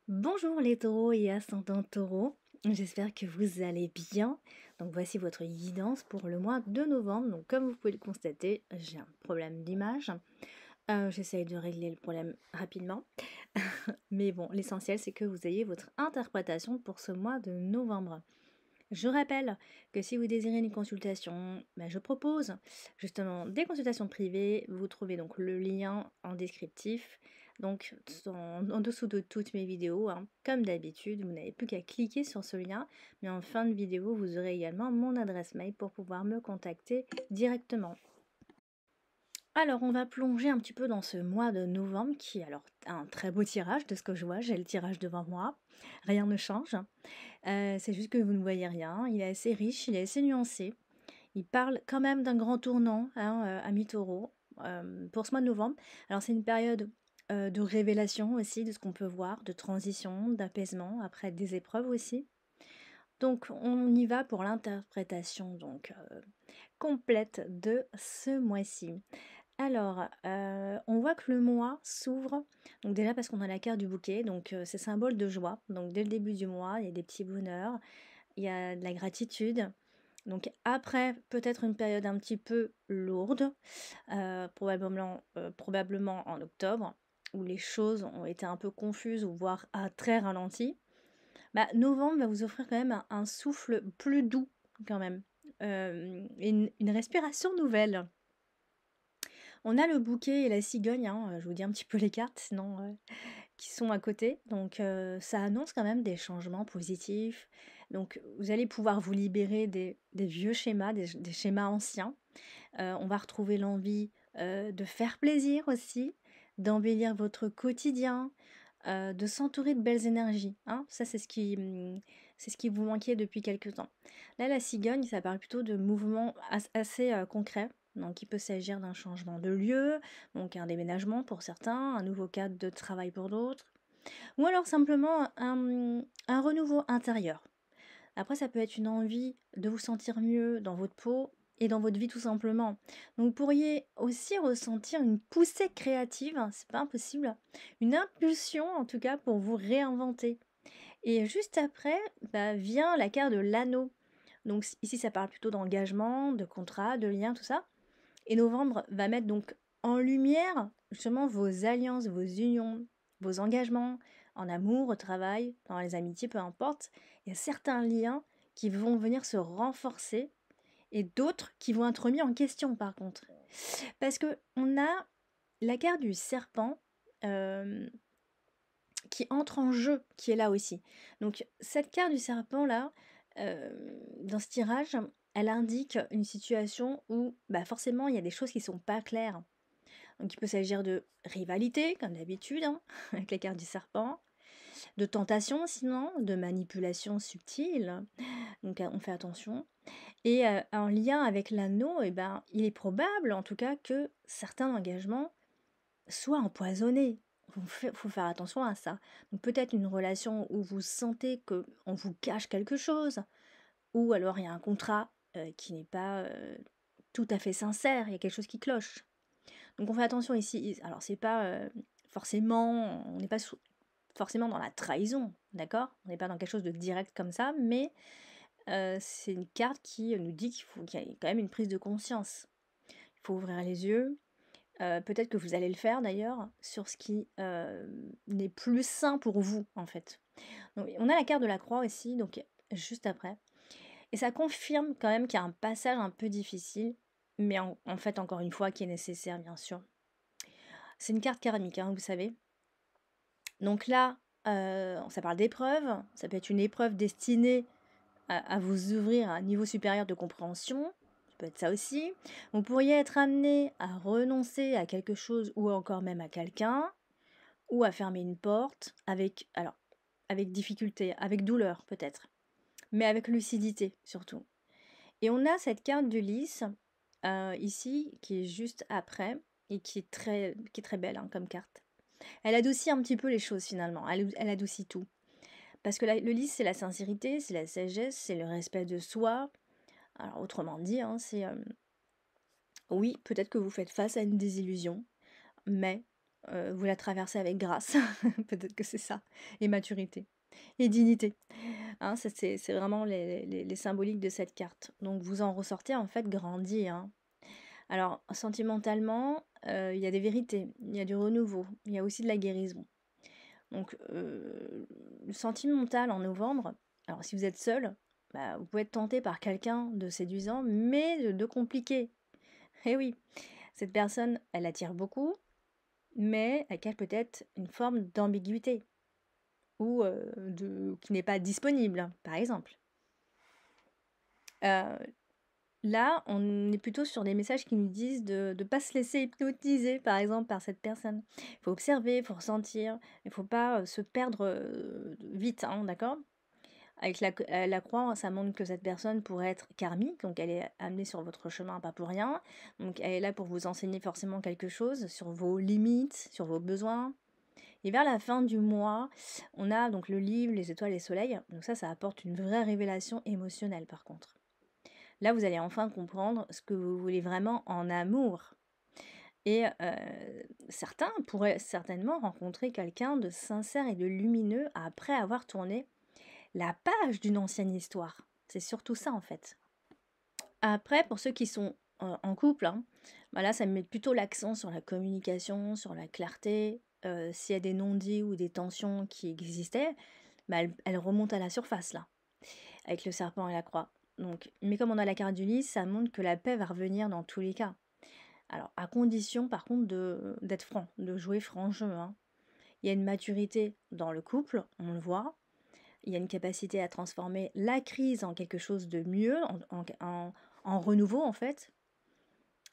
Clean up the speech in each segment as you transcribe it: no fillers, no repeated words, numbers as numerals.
Bonjour les taureaux et ascendants taureaux, j'espère que vous allez bien. Donc voici votre guidance pour le mois de novembre. Donc comme vous pouvez le constater, j'ai un problème d'image. J'essaye de régler le problème rapidement. Mais bon, l'essentiel c'est que vous ayez votre interprétation pour ce mois de novembre. Je rappelle que si vous désirez une consultation, je propose justement des consultations privées. Vous trouvez donc le lien en descriptif, donc en dessous de toutes mes vidéos. Comme d'habitude, vous n'avez plus qu'à cliquer sur ce lien. Mais en fin de vidéo, vous aurez également mon adresse mail pour pouvoir me contacter directement. Alors, on va plonger un petit peu dans ce mois de novembre qui est alors un très beau tirage de ce que je vois. J'ai le tirage devant moi. Rien ne change. C'est juste que vous ne voyez rien. Il est assez riche, il est assez nuancé. Il parle quand même d'un grand tournant, à mi-taureau, pour ce mois de novembre. Alors c'est une période de révélation aussi, de ce qu'on peut voir, de transition, d'apaisement, après des épreuves aussi. Donc on y va pour l'interprétation donc complète de ce mois-ci. Alors, on voit que le mois s'ouvre, donc déjà parce qu'on a la carte du bouquet, donc c'est symbole de joie. Donc dès le début du mois, il y a des petits bonheurs, il y a de la gratitude. Donc après, peut-être une période un petit peu lourde, probablement en octobre, où les choses ont été un peu confuses ou voire très ralenties. Novembre va vous offrir quand même un souffle plus doux quand même, une respiration nouvelle. On a le bouquet et la cigogne, je vous dis un petit peu les cartes, sinon qui sont à côté. Donc ça annonce quand même des changements positifs. Donc vous allez pouvoir vous libérer des vieux schémas, des schémas anciens. On va retrouver l'envie de faire plaisir aussi, d'embellir votre quotidien, de s'entourer de belles énergies. Ça, c'est ce qui vous manquait depuis quelques temps. Là, la cigogne, ça parle plutôt de mouvements assez concrets. Donc, il peut s'agir d'un changement de lieu, donc un déménagement pour certains, un nouveau cadre de travail pour d'autres, ou alors simplement un renouveau intérieur. Après, ça peut être une envie de vous sentir mieux dans votre peau et dans votre vie tout simplement. Donc, vous pourriez aussi ressentir une poussée créative, c'est pas impossible, une impulsion en tout cas pour vous réinventer. Et juste après, vient la carte de l'anneau. Donc ici, ça parle plutôt d'engagement, de contrat, de lien, tout ça. Et novembre va mettre donc en lumière justement vos alliances, vos unions, vos engagements en amour, au travail, dans les amitiés, peu importe. Il y a certains liens qui vont venir se renforcer et d'autres qui vont être remis en question par contre. Parce que on a la carte du serpent qui entre en jeu, qui est là aussi. Donc cette carte du serpent là, dans ce tirage, elle indique une situation où forcément il y a des choses qui sont pas claires. Donc il peut s'agir de rivalité, comme d'habitude, avec la carte du serpent, de tentation sinon, de manipulation subtile, donc on fait attention. Et en lien avec l'anneau, il est probable en tout cas que certains engagements soient empoisonnés. Faut faire attention à ça. Donc peut-être une relation où vous sentez qu'on vous cache quelque chose, ou alors il y a un contrat qui n'est pas tout à fait sincère, il y a quelque chose qui cloche. Donc on fait attention ici. Alors c'est pas forcément, on n'est pas forcément dans la trahison, d'accord? On n'est pas dans quelque chose de direct comme ça, mais c'est une carte qui nous dit qu'il y a quand même une prise de conscience. Il faut ouvrir les yeux. Peut-être que vous allez le faire d'ailleurs sur ce qui n'est plus sain pour vous en fait. Donc, on a la carte de la croix aussi, donc juste après. Et ça confirme quand même qu'il y a un passage un peu difficile, mais en fait encore une fois qui est nécessaire bien sûr. C'est une carte karmique, vous savez. Donc là, ça parle d'épreuve, ça peut être une épreuve destinée à vous ouvrir à un niveau supérieur de compréhension, ça peut être ça aussi. Vous pourriez être amené à renoncer à quelque chose ou encore même à quelqu'un, ou à fermer une porte avec difficulté, avec douleur peut-être, mais avec lucidité surtout. Et on a cette carte de lys ici qui est juste après et qui est très belle comme carte. Elle adoucit un petit peu les choses finalement, elle adoucit tout. Parce que le lys, c'est la sincérité, c'est la sagesse, c'est le respect de soi. Alors autrement dit, c'est oui, peut-être que vous faites face à une désillusion, mais vous la traversez avec grâce. Peut-être que c'est ça. Et maturité. Et dignité. Hein, ça, c'est vraiment les symboliques de cette carte. Donc vous en ressortez en fait grandi. Hein. Alors, sentimentalement, il y a des vérités, il y a du renouveau, il y a aussi de la guérison. Donc, le sentimental en novembre, alors si vous êtes seul, bah, vous pouvez être tenté par quelqu'un de séduisant, mais de compliqué. Eh oui, cette personne, elle attire beaucoup, mais elle cache peut-être une forme d'ambiguïté ou qui n'est pas disponible, par exemple. Euh, Là, on est plutôt sur des messages qui nous disent de ne pas se laisser hypnotiser, par exemple, par cette personne. Il faut observer, il faut ressentir, il ne faut pas se perdre vite, hein, d'accord? Avec la croix, ça montre que cette personne pourrait être karmique, donc elle est amenée sur votre chemin pas pour rien. Donc elle est là pour vous enseigner forcément quelque chose sur vos limites, sur vos besoins. Et vers la fin du mois, on a donc le livre, les étoiles et le soleil. Donc ça apporte une vraie révélation émotionnelle par contre. Là, vous allez enfin comprendre ce que vous voulez vraiment en amour. Et certains pourraient certainement rencontrer quelqu'un de sincère et de lumineux après avoir tourné la page d'une ancienne histoire. C'est surtout ça en fait. Après, pour ceux qui sont en couple, hein, bah là, ça met plutôt l'accent sur la communication, sur la clarté. S'il y a des non-dits ou des tensions qui existaient, bah, elles remontent à la surface là, avec le serpent et la croix. Donc, mais comme on a la carte du lys, ça montre que la paix va revenir dans tous les cas. Alors, à condition par contre d'être franc, de jouer franc jeu. Hein. Il y a une maturité dans le couple, on le voit. Il y a une capacité à transformer la crise en quelque chose de mieux, en renouveau en fait.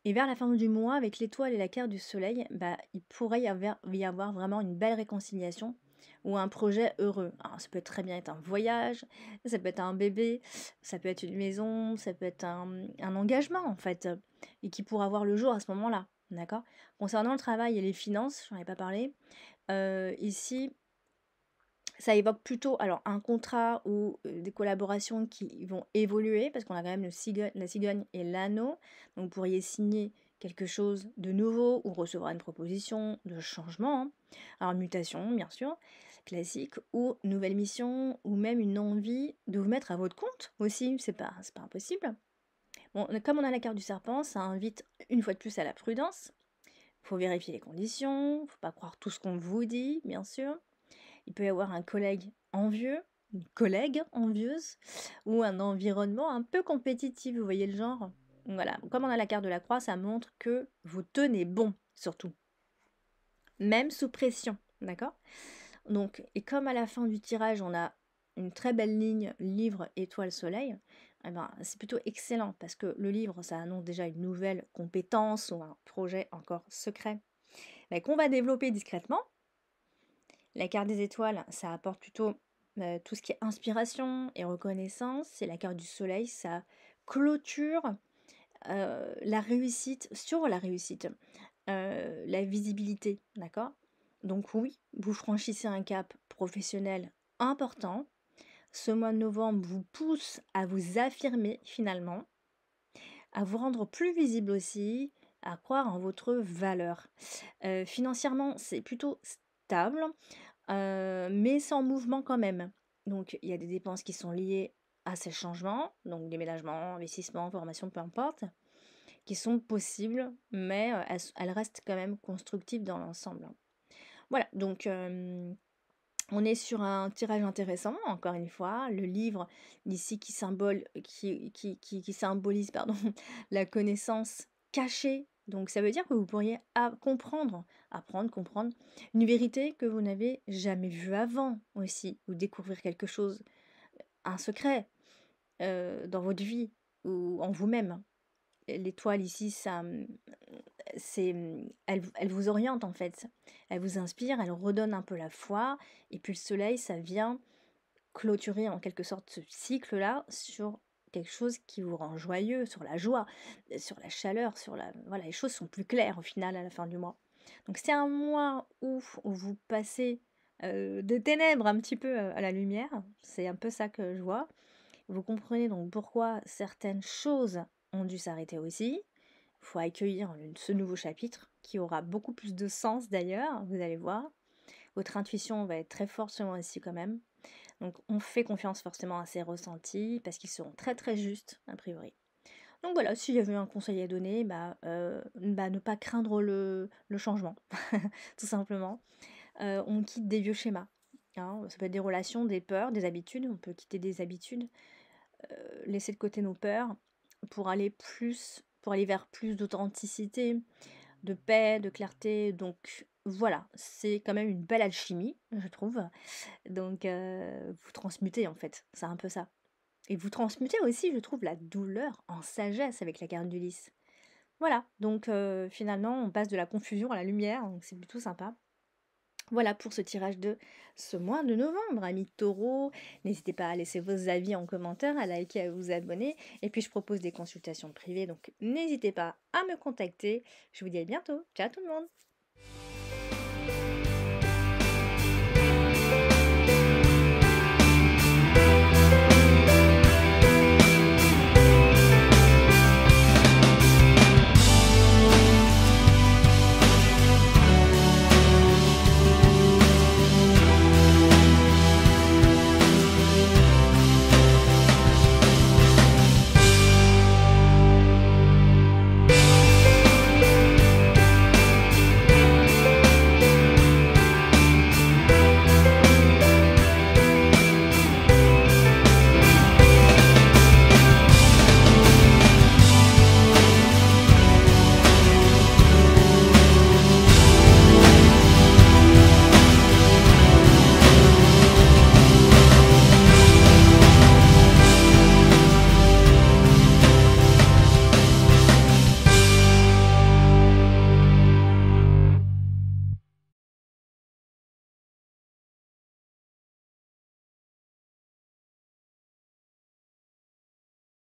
Et vers la fin du mois, avec l'étoile et la carte du soleil, bah, il pourrait y avoir vraiment une belle réconciliation ou un projet heureux. Alors, ça peut très bien être un voyage, ça peut être un bébé, ça peut être une maison, ça peut être un engagement en fait, et qui pourra voir le jour à ce moment-là. D'accord. Concernant le travail et les finances, j'en ai pas parlé. Ici, ça évoque plutôt alors un contrat ou des collaborations qui vont évoluer, parce qu'on a quand même la cigogne et l'anneau. Donc vous pourriez signer quelque chose de nouveau ou recevoir une proposition de changement. Hein. Alors mutation, bien sûr, classique, ou nouvelle mission, ou même une envie de vous mettre à votre compte aussi, c'est pas impossible. Bon, comme on a la carte du serpent, ça invite une fois de plus à la prudence. Il faut vérifier les conditions, faut pas croire tout ce qu'on vous dit, bien sûr. Il peut y avoir un collègue envieux, une collègue envieuse, ou un environnement un peu compétitif, vous voyez le genre. Voilà, comme on a la carte de la croix, ça montre que vous tenez bon, surtout. Même sous pression, d'accord? Donc, et comme à la fin du tirage, on a une très belle ligne livre, étoile, soleil, eh ben, c'est plutôt excellent parce que le livre, ça annonce déjà une nouvelle compétence ou un projet encore secret qu'on va développer discrètement. La carte des étoiles, ça apporte plutôt tout ce qui est inspiration et reconnaissance. Et la carte du soleil, ça clôture la réussite, sur la réussite, la visibilité, d'accord? Donc oui, vous franchissez un cap professionnel important. Ce mois de novembre vous pousse à vous affirmer finalement, à vous rendre plus visible aussi, à croire en votre valeur. Financièrement, c'est plutôt stable, mais sans mouvement quand même. Donc il y a des dépenses qui sont liées à ces changements, donc déménagement, investissement, formation, peu importe, qui sont possibles, mais elles restent quand même constructives dans l'ensemble. Voilà, donc on est sur un tirage intéressant, encore une fois. Le livre ici qui symbolise pardon, la connaissance cachée. Donc ça veut dire que vous pourriez comprendre une vérité que vous n'avez jamais vue avant aussi, ou découvrir quelque chose, un secret dans votre vie ou en vous-même. L'étoile ici, elle vous oriente en fait. Elle vous inspire, elle redonne un peu la foi. Et puis le soleil, ça vient clôturer en quelque sorte ce cycle-là sur quelque chose qui vous rend joyeux, sur la joie, sur la chaleur, voilà, les choses sont plus claires au final à la fin du mois. Donc c'est un mois où vous passez des ténèbres un petit peu à la lumière. C'est un peu ça que je vois. Vous comprenez donc pourquoi certaines choses ont dû s'arrêter aussi. Il faut accueillir ce nouveau chapitre. qui aura beaucoup plus de sens d'ailleurs, vous allez voir. Votre intuition va être très forte ce mois-ci quand même. Donc on fait confiance forcément à ces ressentis parce qu'ils seront très très justes a priori. Donc voilà, s'il y avait un conseil à donner, ne pas craindre le changement, tout simplement. On quitte des vieux schémas, hein. Ça peut être des relations, des peurs, des habitudes. On peut quitter des habitudes, laisser de côté nos peurs pour aller vers plus d'authenticité, de paix, de clarté. Donc voilà, c'est quand même une belle alchimie, je trouve. Donc vous transmutez en fait, c'est un peu ça. Et vous transmutez aussi, je trouve, la douleur en sagesse avec la carte du lys. Voilà, donc finalement, on passe de la confusion à la lumière, donc c'est plutôt sympa. Voilà pour ce tirage de ce mois de novembre, amis taureaux. N'hésitez pas à laisser vos avis en commentaire, à liker, à vous abonner. Et puis je propose des consultations privées, donc n'hésitez pas à me contacter. Je vous dis à bientôt. Ciao tout le monde!